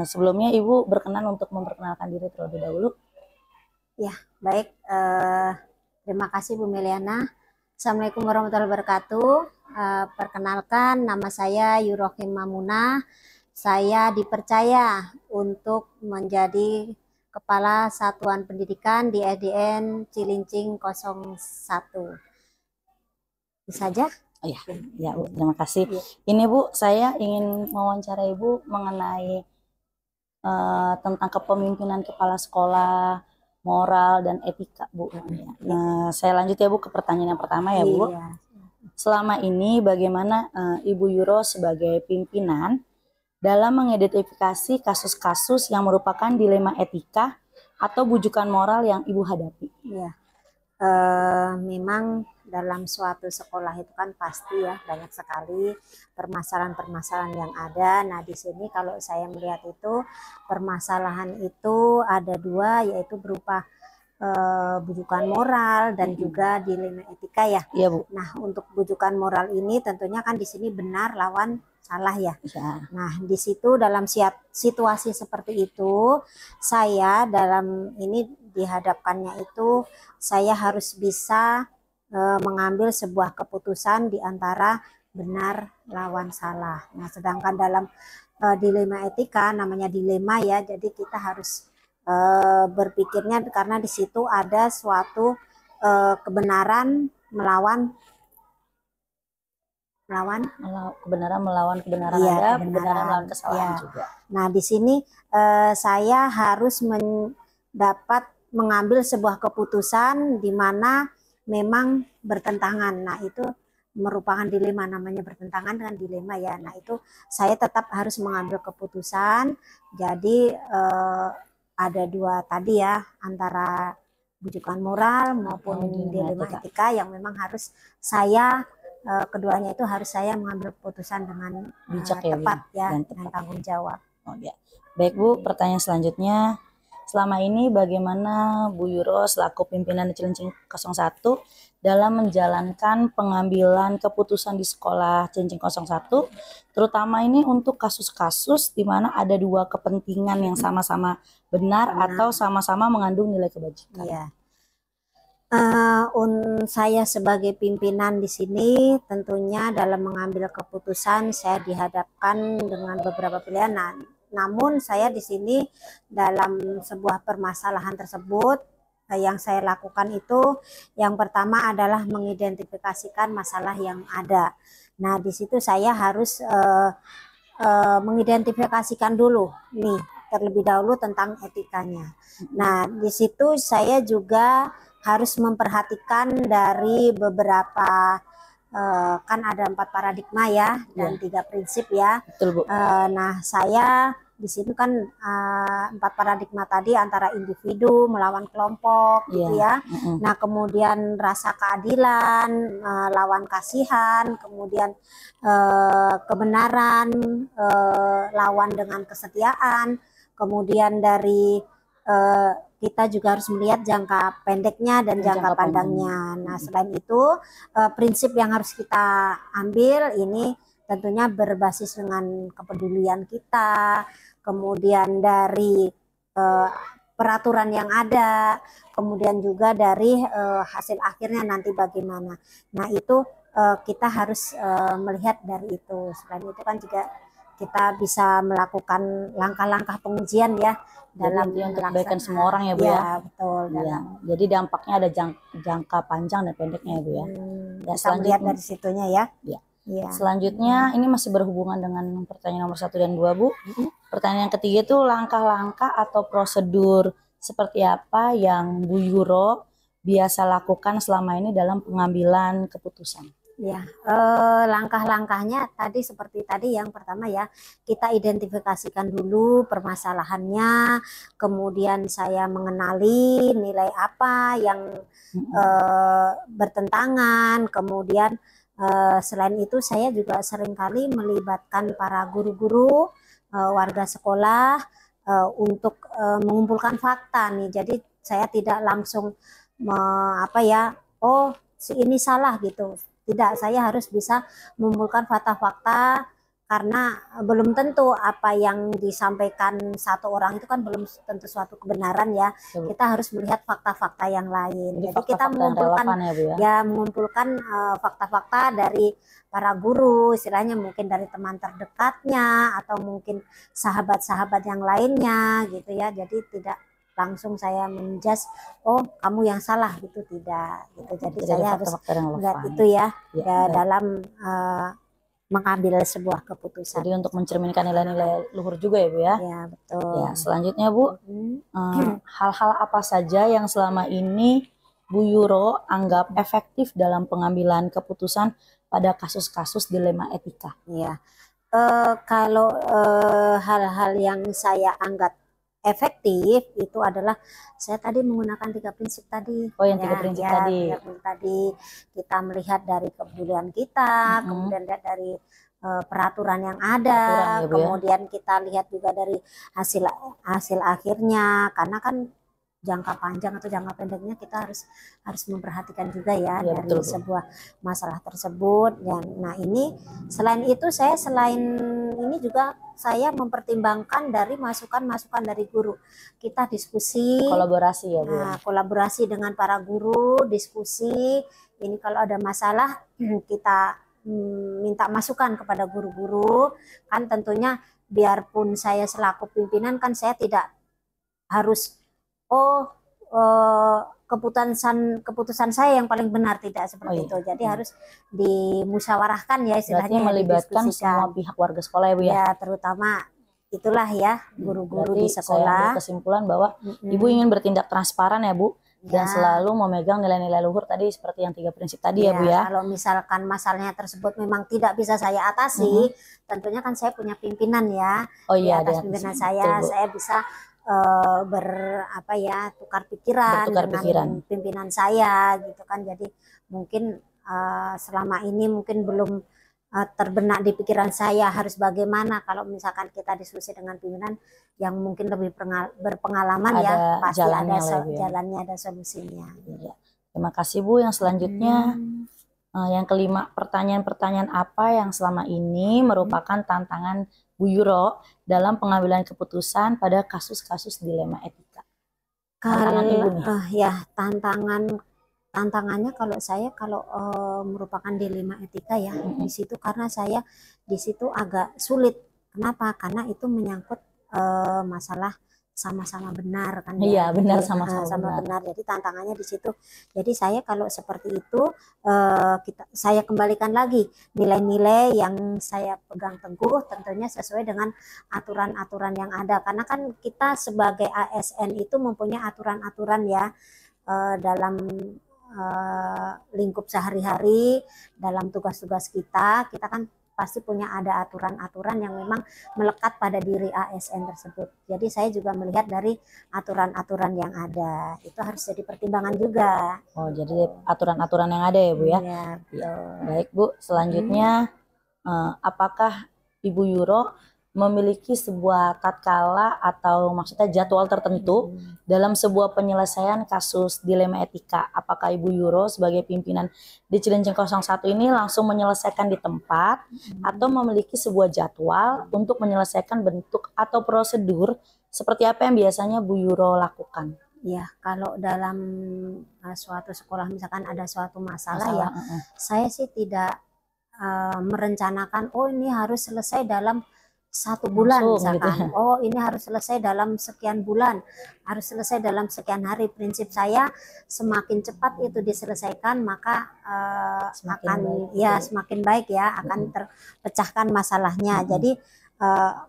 B: Sebelumnya Ibu berkenan untuk memperkenalkan diri terlebih dahulu.
E: Ya, baik. Terima kasih Bu Meliana. Assalamualaikum warahmatullahi wabarakatuh. Perkenalkan, nama saya Yurohim Mamunah. Saya dipercaya untuk menjadi Kepala Satuan Pendidikan di SDN Cilincing 01. Bisa aja?
B: Oh ya Bu, terima kasih. Ini Bu, saya ingin mewawancara Ibu mengenai tentang kepemimpinan kepala sekolah, moral dan etika Bu. Nah, saya lanjut ya Bu ke pertanyaan yang pertama ya Bu. Selama ini bagaimana Ibu Yuro sebagai pimpinan dalam mengidentifikasi kasus-kasus yang merupakan dilema etika atau bujukan moral yang Ibu hadapi?
E: Ya, memang dalam suatu sekolah itu kan pasti ya banyak sekali permasalahan-permasalahan yang ada. Nah di sini kalau saya melihat itu permasalahan itu ada dua, yaitu berupa bujukan moral dan juga dilema etika ya.
B: Iya Bu.
E: Nah untuk bujukan moral ini tentunya kan di sini benar lawan salah ya. Nah di situ dalam situasi seperti itu saya dalam ini dihadapkannya itu saya harus bisa mengambil sebuah keputusan di antara benar lawan salah. Nah, sedangkan dalam dilema etika namanya dilema ya, jadi kita harus berpikirnya karena di situ ada suatu kebenaran melawan
B: kebenaran melawan kebenaran,
E: ya,
B: ada kebenaran melawan kesalahan ya. Juga.
E: Nah, di sini saya harus dapat mengambil sebuah keputusan di mana memang bertentangan. Nah itu merupakan dilema, namanya bertentangan dengan dilema ya. Nah itu saya tetap harus mengambil keputusan. Jadi ada dua tadi ya, antara bujukan moral maupun dilema etika yang memang harus saya keduanya itu harus saya mengambil keputusan dengan bijak tepat ya, dengan tanggung jawab.
B: Oh ya. Baik Bu, pertanyaan selanjutnya. Selama ini bagaimana Bu Yuro selaku pimpinan di Cilincing 01 dalam menjalankan pengambilan keputusan di sekolah Cilincing 01, terutama ini untuk kasus-kasus di mana ada dua kepentingan yang sama-sama benar atau sama-sama mengandung nilai kebajikan?
E: Iya. Saya sebagai pimpinan di sini tentunya dalam mengambil keputusan saya dihadapkan dengan beberapa pilihan. Namun saya di sini dalam sebuah permasalahan tersebut yang saya lakukan itu yang pertama adalah mengidentifikasikan masalah yang ada. Nah di situ saya harus mengidentifikasikan dulu nih terlebih dahulu tentang etikanya. Nah di situ saya juga harus memperhatikan dari beberapa kan ada 4 paradigma ya dan 3 prinsip ya.
B: Betul, Bu.
E: Nah saya di sini kan 4 paradigma tadi antara individu melawan kelompok gitu ya. Nah kemudian rasa keadilan lawan kasihan, kemudian kebenaran lawan dengan kesetiaan, kemudian dari kita juga harus melihat jangka pendeknya dan jangka pandangnya. Nah selain itu prinsip yang harus kita ambil ini tentunya berbasis dengan kepedulian kita, kemudian dari peraturan yang ada, kemudian juga dari hasil akhirnya nanti bagaimana. Nah itu kita harus melihat dari itu. Selain itu kan juga kita bisa melakukan langkah-langkah pengujian ya dalam
B: untuk kebaikan semua orang ya Bu ya.
E: Betul.
B: Ya. Jadi dampaknya ada jangka panjang dan pendeknya ya Bu ya.
E: Bisa melihat dari situnya ya.
B: Ya. Selanjutnya ini masih berhubungan dengan pertanyaan nomor 1 dan 2 Bu. Pertanyaan yang ketiga itu langkah-langkah atau prosedur seperti apa yang Bu Yuro biasa lakukan selama ini dalam pengambilan keputusan?
E: Ya, langkah-langkahnya tadi seperti tadi yang pertama ya, kita identifikasikan dulu permasalahannya, kemudian saya mengenali nilai apa yang bertentangan, kemudian selain itu saya juga seringkali melibatkan para guru-guru, warga sekolah untuk mengumpulkan fakta nih. Jadi saya tidak langsung oh si ini salah gitu. Tidak, saya harus bisa mengumpulkan fakta-fakta karena belum tentu apa yang disampaikan satu orang itu kan belum tentu suatu kebenaran ya. Kita harus melihat fakta-fakta yang lain. Jadi kita mengumpulkan mengumpulkan fakta-fakta dari para guru, istilahnya mungkin dari teman terdekatnya atau mungkin sahabat-sahabat yang lainnya gitu ya. Jadi tidak langsung saya menjudge, oh kamu yang salah gitu, tidak gitu. Jadi saya harus melihat itu ya dalam mengambil sebuah keputusan.
B: Jadi untuk mencerminkan nilai-nilai luhur juga ya Bu ya.
E: Ya betul.
B: Ya, selanjutnya Bu, hal-hal apa saja yang selama ini Bu Yuro anggap efektif dalam pengambilan keputusan pada kasus-kasus dilema etika?
E: Ya, kalau hal-hal yang saya anggap efektif itu adalah saya tadi menggunakan 3 prinsip tadi.
B: Oh, yang 3 prinsip tadi.
E: 3 prinsip tadi kita melihat dari kepedulian kita, kemudian lihat dari peraturan yang ada, kemudian kita lihat juga dari hasil akhirnya, karena kan jangka panjang atau jangka pendeknya kita harus memperhatikan juga ya dari betul, sebuah masalah tersebut. Nah ini selain itu selain ini juga saya mempertimbangkan dari masukan-masukan dari guru. Kita diskusi,
B: kolaborasi ya Bu.
E: Nah, kolaborasi dengan para guru, diskusi. Ini kalau ada masalah kita minta masukan kepada guru-guru. Kan tentunya biarpun saya selaku pimpinan kan saya tidak harus keputusan saya yang paling benar, tidak seperti itu. Jadi harus dimusyawarahkan ya istilahnya.
B: Berarti melibatkan semua pihak warga sekolah ya Bu ya.
E: Ya terutama itulah ya guru-guru di sekolah.
B: Saya ambil kesimpulan bahwa Ibu ingin bertindak transparan ya Bu, dan selalu memegang nilai-nilai luhur tadi seperti yang 3 prinsip tadi ya Bu ya.
E: Kalau misalkan masalahnya tersebut memang tidak bisa saya atasi, tentunya kan saya punya pimpinan ya. Di atas pimpinan saya bisa tukar pikiran dengan pimpinan saya gitu kan. Jadi mungkin selama ini mungkin belum terbenak di pikiran saya harus bagaimana. Kalau misalkan kita diskusi dengan pimpinan yang mungkin lebih berpengalaman ya pasti ada jalannya, ada solusinya.
B: Ya. Terima kasih Bu. Yang selanjutnya yang kelima, pertanyaan-pertanyaan apa yang selama ini merupakan tantangan Bu Yuro dalam pengambilan keputusan pada kasus-kasus dilema etika?
E: Tantangannya kalau saya merupakan dilema etika ya di situ, karena saya di situ agak sulit. Kenapa? Karena itu menyangkut masalah sama-sama benar kan.
B: Iya, benar, sama-sama
E: benar. Jadi tantangannya di situ. Jadi saya kalau seperti itu saya kembalikan lagi nilai-nilai yang saya pegang teguh, tentunya sesuai dengan aturan-aturan yang ada. Karena kan kita sebagai ASN itu mempunyai aturan-aturan ya dalam lingkup sehari-hari, dalam tugas-tugas kita kan pasti punya ada aturan-aturan yang memang melekat pada diri ASN tersebut. Jadi saya juga melihat dari aturan-aturan yang ada. Itu harus jadi pertimbangan juga.
B: Oh, jadi aturan-aturan yang ada ya Bu ya?
E: Ya.
B: Baik Bu, selanjutnya apakah Ibu Yuro memiliki sebuah tatkala atau maksudnya jadwal tertentu dalam sebuah penyelesaian kasus dilema etika? Apakah Ibu Yuro sebagai pimpinan di Cilincing 01 ini langsung menyelesaikan di tempat atau memiliki sebuah jadwal untuk menyelesaikan bentuk atau prosedur seperti apa yang biasanya Bu Yuro lakukan?
E: Ya, kalau dalam suatu sekolah misalkan ada suatu masalah. Saya sih tidak merencanakan ini harus selesai dalam 1 bulan misalkan.
B: Gitu.
E: Oh ini harus selesai dalam sekian bulan, harus selesai dalam sekian hari. Prinsip saya semakin cepat itu diselesaikan maka semakin baik ya, akan terpecahkan masalahnya. Jadi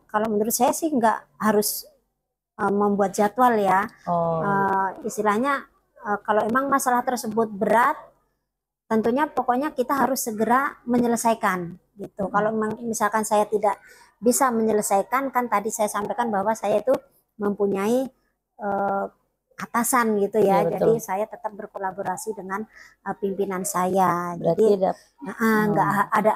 E: kalau menurut saya sih nggak harus membuat jadwal ya. Istilahnya kalau emang masalah tersebut berat, tentunya pokoknya kita harus segera menyelesaikan gitu. Kalau misalkan saya tidak bisa menyelesaikan, kan tadi saya sampaikan bahwa saya itu mempunyai atasan gitu ya.
B: Iya,
E: jadi saya tetap berkolaborasi dengan pimpinan saya.
B: Berarti
E: jadi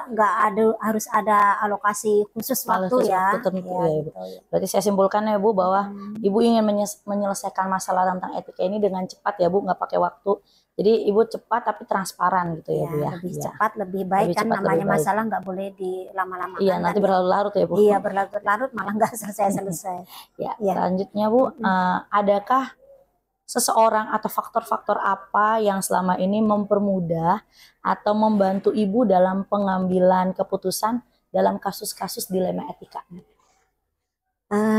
E: nggak ada harus ada alokasi khusus waktu ya.
B: Gitu. Berarti saya simpulkan ya Bu bahwa Ibu ingin menyelesaikan masalah tentang etika ini dengan cepat ya Bu, nggak pakai waktu. Jadi Ibu cepat tapi transparan gitu ya Bu ya.
E: Lebih cepat lebih baik, kan namanya masalah nggak boleh dilama-lamakan.
B: Iya, nanti berlarut-larut ya Bu.
E: Iya, berlarut-larut malah nggak selesai-selesai.
B: Ya, selanjutnya Bu, adakah seseorang atau faktor-faktor apa yang selama ini mempermudah atau membantu Ibu dalam pengambilan keputusan dalam kasus-kasus dilema etika?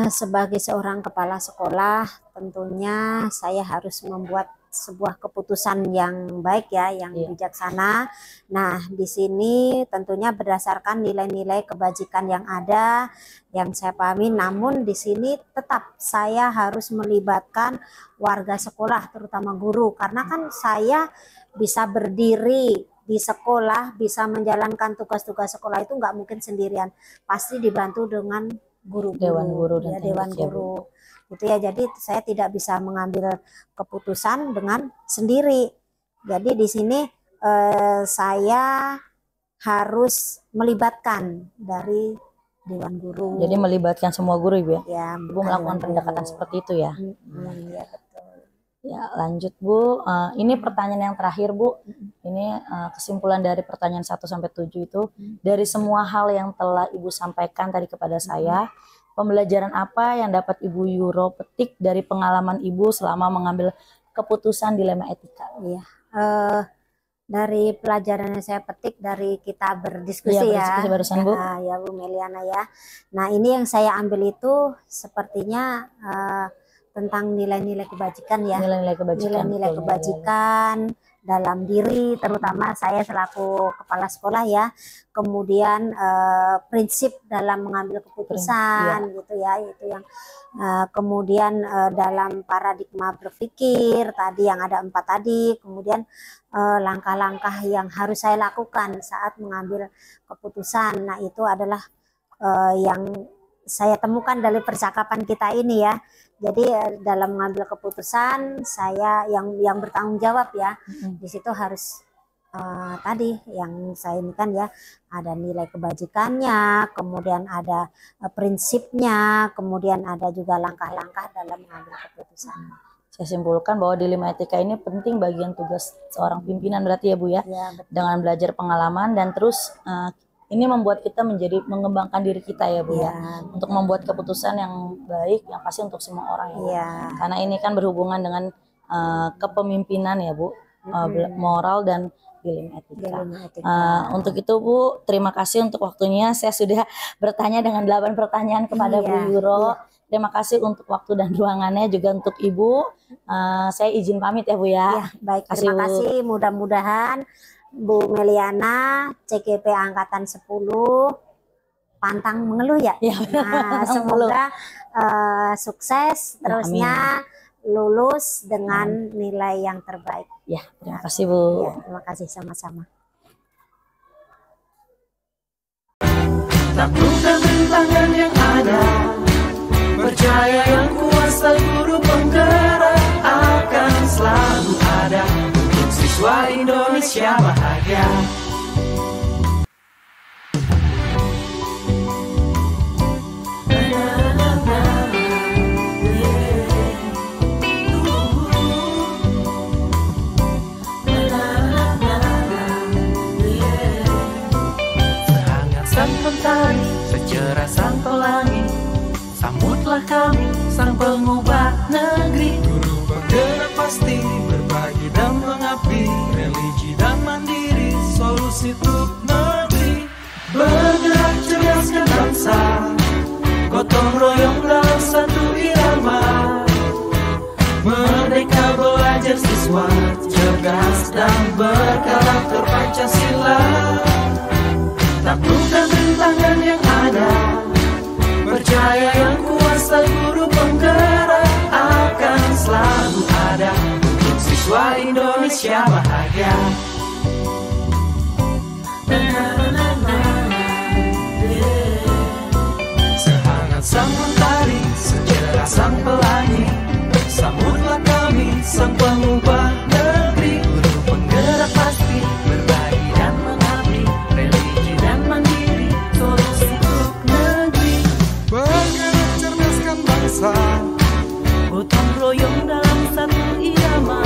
E: Sebagai seorang kepala sekolah, tentunya saya harus membuat sebuah keputusan yang baik ya, yang bijaksana. Nah, di sini tentunya berdasarkan nilai-nilai kebajikan yang ada, yang saya pahami. Namun di sini tetap saya harus melibatkan warga sekolah, terutama guru, karena kan saya bisa berdiri di sekolah, bisa menjalankan tugas-tugas sekolah itu nggak mungkin sendirian, pasti dibantu dengan guru-guru,
B: dewan guru dan
E: dewan guru. Gitu ya, jadi saya tidak bisa mengambil keputusan dengan sendiri. Jadi di sini saya harus melibatkan dari dewan guru.
B: Jadi melibatkan semua guru Ibu ya?
E: Ya,
B: Ibu melakukan pendekatan seperti itu ya?
E: Iya, betul.
B: Ya, lanjut Bu. Ini pertanyaan yang terakhir Bu. Ini kesimpulan dari pertanyaan 1 sampai 7 itu, dari semua hal yang telah Ibu sampaikan tadi kepada saya, pembelajaran apa yang dapat Ibu Yuro petik dari pengalaman Ibu selama mengambil keputusan dilema etika?
E: Iya, dari pelajaran yang saya petik dari kita berdiskusi ya,
B: barusan, Bu.
E: Ya Bu Meliana ya. Nah, ini yang saya ambil itu sepertinya tentang nilai-nilai kebajikan ya. Nilai-nilai kebajikan dalam diri, terutama saya selaku kepala sekolah ya. Kemudian prinsip dalam mengambil keputusan gitu ya, itu yang kemudian dalam paradigma berpikir tadi yang ada 4 tadi. Kemudian langkah-langkah yang harus saya lakukan saat mengambil keputusan. Nah, itu adalah yang saya temukan dari percakapan kita ini ya. Jadi dalam mengambil keputusan saya yang bertanggung jawab ya. Di situ harus tadi yang saya ini kan ya, ada nilai kebajikannya, kemudian ada prinsipnya, kemudian ada juga langkah-langkah dalam mengambil keputusan.
B: Saya simpulkan bahwa dilema etika ini penting bagian tugas seorang pimpinan berarti ya Bu ya. Dengan belajar pengalaman dan terus ini membuat kita menjadi mengembangkan diri kita ya Bu ya, untuk membuat keputusan yang baik yang pasti untuk semua orang ya. Karena ini kan berhubungan dengan kepemimpinan ya Bu, moral dan dilema etika. Untuk itu Bu, terima kasih untuk waktunya. Saya sudah bertanya dengan 8 pertanyaan kepada Bu Yuro. Terima kasih untuk waktu dan ruangannya, juga untuk Ibu. Saya izin pamit ya Bu ya.
E: Baik, terima kasih. Mudah-mudahan Bu Meliana, CGP Angkatan 10, pantang mengeluh ya. Nah, semoga sukses terusnya, lulus dengan nilai yang terbaik.
B: Ya, terima kasih Bu.
E: Ya, terima kasih sama-sama.
A: Taklukkan rintangan yang ada, percaya yang kuasa guru penggerak akan selalu ada. Siswa Indonesia bahagia. Sehangat sang mentari, secerah sang pelangi, sambutlah kami sang pengubah negeri. Guru penggerak pasti berbagi dan mengabdi, religi dan mandiri, solusi untuk negeri. Bergerak cerdaskan bangsa, gotong royong dalam satu irama. Merdeka belajar siswa, cerdas dan berkarakter Pancasila. Taklukkan rintangan yang ada, percaya yang kuasa guru penggerak akan selalu ada. Untuk siswa Indonesia bahagia. Sehangat sang mentari, secerah sang pelangi, sambutlah kami sang pengubah negeri. Guru penggerak pasti, berbagi dan mengabdi, religi dan mandiri, solusi untuk negeri.
F: Bergerak cerdaskan bangsa,
A: gotong royong dalam satu irama,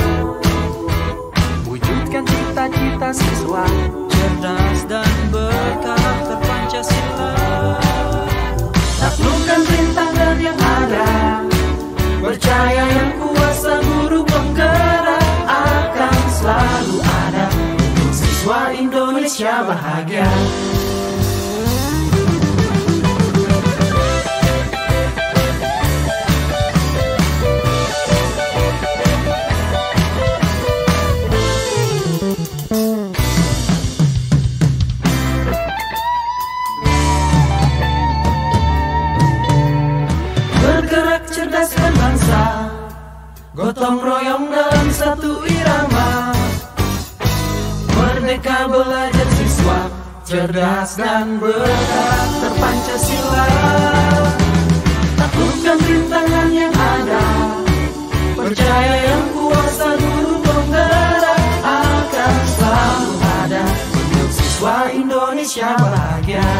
A: wujudkan cita-cita siswa, cerdas dan berkarakter Pancasila. Taklukkan rintangan yang ada, percaya yang kuasa guru penggerak akan selalu ada untuk siswa Indonesia bahagia. Bergerak cerdaskan bangsa, gotong royong dalam satu irama, merdeka belajar siswa, cerdas dan berkarakter Pancasila. Taklukkan rintangan yang ada, percaya yang kuasa guru penggerak akan selalu ada untuk siswa Indonesia bahagia.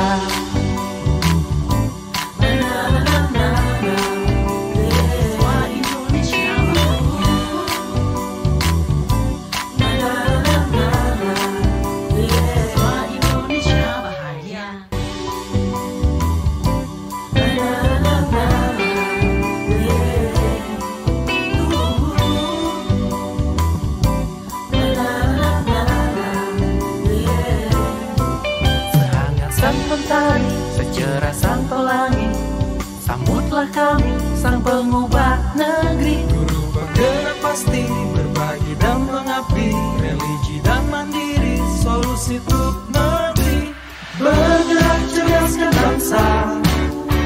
A: Secerah sang pelangi, sambutlah kami sang pengubah negeri. Guru penggerak pasti, berbagi dan mengabdi, religi dan mandiri, solusi untuk negeri. Bergerak cerdaskan bangsa,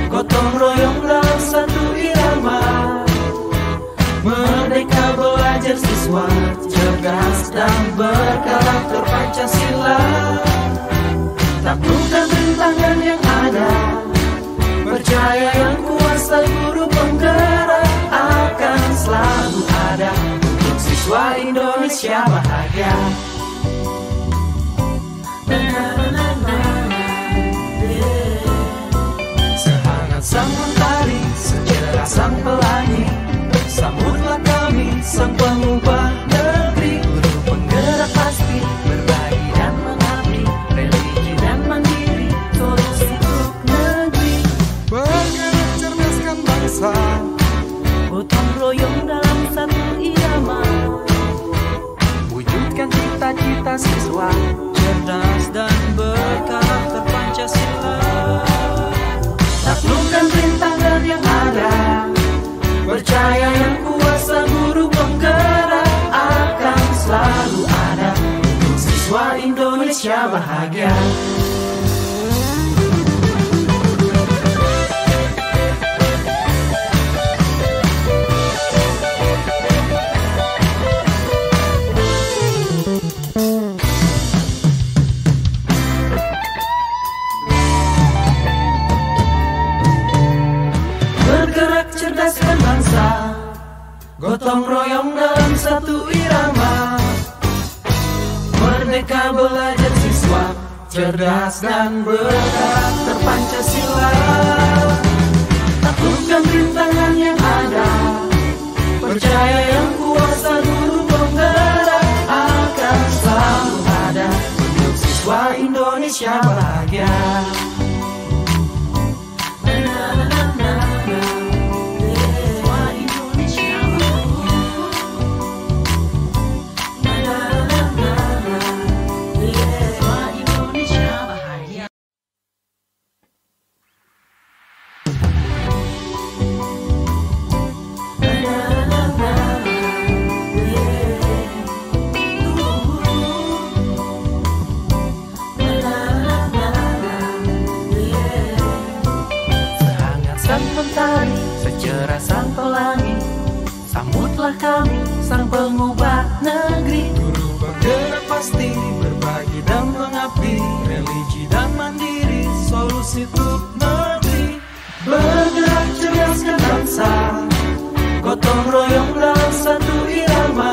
A: gotong royong dalam satu irama, merdeka belajar siswa, cerdas dan berkarakter Pancasila. Taklukkan rintangan yang ada, percaya yang kuasa guru penggerak akan selalu ada untuk siswa Indonesia bahagia. Sehangat sang mentari, secerah sang pelangi, sambutlah kami sang pengubah negeri. Guru penggerak pasti, berbagi dan mengabdi, religi dan mandiri, solusi untuk negeri.
F: bergerak cerdaskan bangsa,
A: Gotong royong dalam satu irama, wujudkan cita-cita siswa, cerdas dan berkarakter Pancasila. Taklukkan rintangan yang ada, percaya yang kuasa guru penggerak akan selalu ada untuk siswa Indonesia bahagia. Bergerak cerdaskan bangsa, gotong royong dalam satu irama, merdeka belajar siswa, cerdas dan berkarakter Pancasila. Taklukkan rintangan yang ada, percaya yang kuasa guru penggerak akan selalu ada untuk siswa Indonesia bahagia. Secerah sang pelangi, sambutlah kami sang pengubah negeri. Guru penggerak pasti, berbagi dan mengabdi, religi dan mandiri, solusi untuk negeri. Bergerak cerdaskan bangsa, gotong royong dalam satu irama,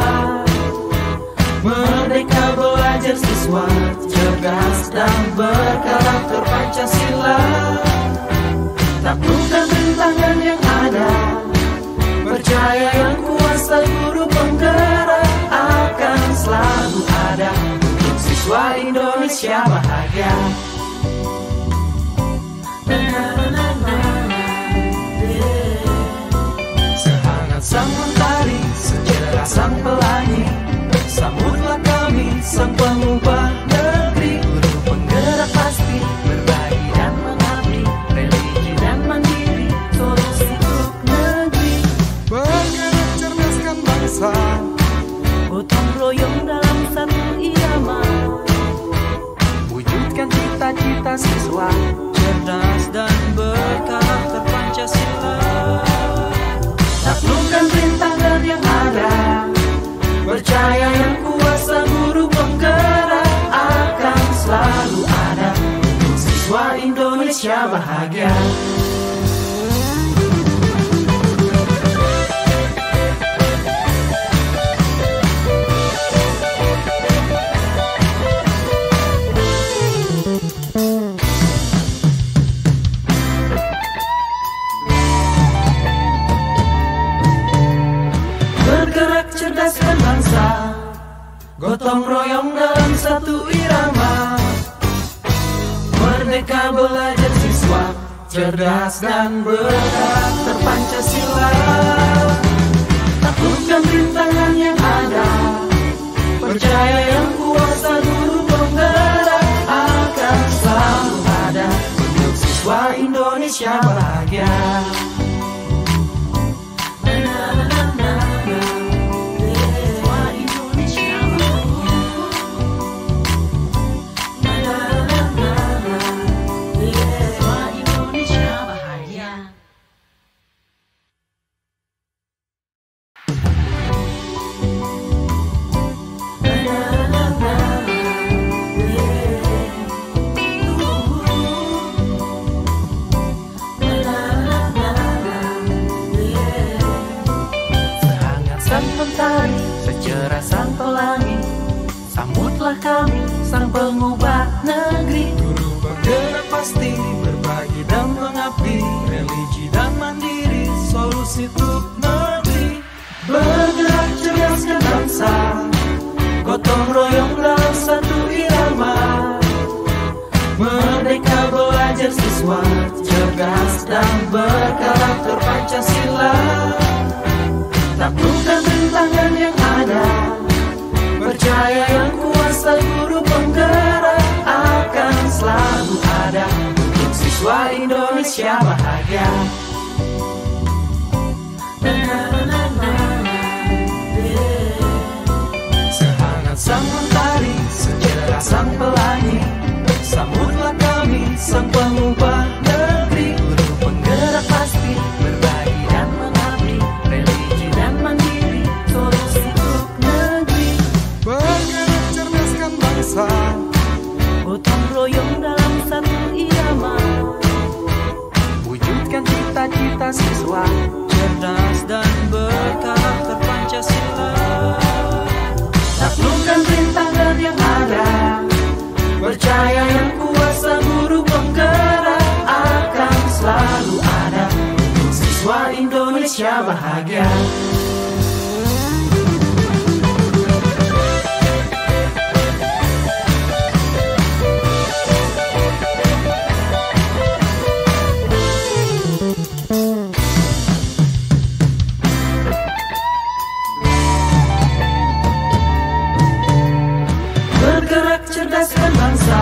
A: siswa cerdas dan berkarakter Pancasila. Taklukkan rintangan yang ada, percaya yang kuasa guru penggerak akan selalu ada untuk siswa Indonesia bahagia. Sehangat sang mentari, secerah sang pelangi, sambutlah kami sang pengubah negeri. Guru penggerak pasti berbagi dan mengabdi, religi dan mandiri, solusi untuk negeri.
F: Bergerak cerdaskan bangsa,
A: Gotong royong dalam satu irama, wujudkan cita-cita siswa cerdas dan berkarakter Pancasila. Taklukkan rintangan yang ada, percaya yang kuasa guru penggerak akan selalu ada untuk siswa Indonesia bahagia. Bergerak cerdaskan bangsa, gotong royong dalam satu irama, merdeka belajar siswa cerdas dan berkarakter Pancasila. Taklukkan rintangan yang ada, percaya yang kuasa guru penggerak akan selalu ada untuk siswa Indonesia bahagia. Secerah sang pelangi, sambutlah kami sang pengubah negeri. Guru bergerak pasti berbagi dan mengabdi, religi dan mandiri, solusi untuk negeri. Bergerak cerdaskan bangsa, gotong royong dalam satu irama, merdeka belajar siswa cerdas dan berkarakter Pancasila. Taklukkan rintangan yang ada, percaya yang kuasa guru penggerak akan selalu ada untuk siswa Indonesia bahagia. Sehangat sang mentari, secerah sang pelangi, sambutlah kami sang pengubah negeri. Guru penggerak pasti berbagi dan mengabdi, religi dan mandiri, solusi untuk negeri.
F: bergerak cerdaskan bangsa,
A: Gotong royong dalam satu irama, wujudkan cita-cita siswa cerdas dan berkarakter Pancasila. Taklukkan rintangan yang ada, percaya yang kuasa guru penggerak akan selalu ada untuk siswa Indonesia bahagia. Bergerak cerdaskan bangsa,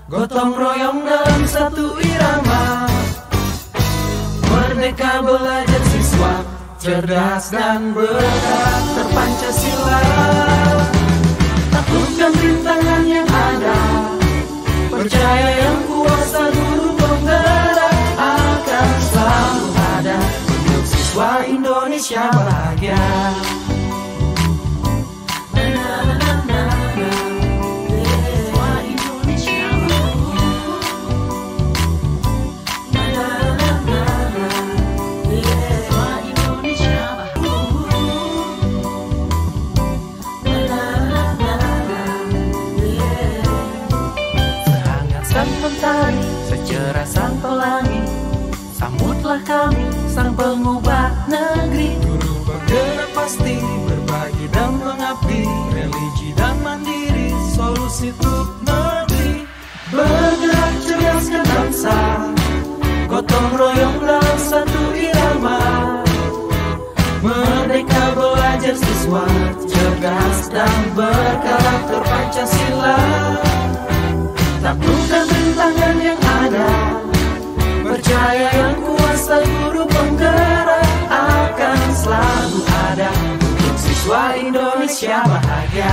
A: gotong royong dalam satu irama, merdeka belajar siswa cerdas dan berkarakter Pancasila. Taklukkan rintangan yang ada, percaya yang kuasa guru penggerak akan selalu ada untuk siswa Indonesia bahagia. bagaikan mentari, secerah sang pelangi. Sambutlah kami, sang pengubah negeri.
F: Guru bergerak pasti, berbagi dan mengabdi, religi dan mandiri, solusi untuk negeri.
A: Bergerak cerdaskan bangsa, gotong royong dalam satu irama. Merdeka belajar siswa, cerdas dan berkarakter Pancasila. Taklukkan rintangan yang ada, percaya yang kuasa guru penggerak akan selalu ada untuk siswa Indonesia bahagia.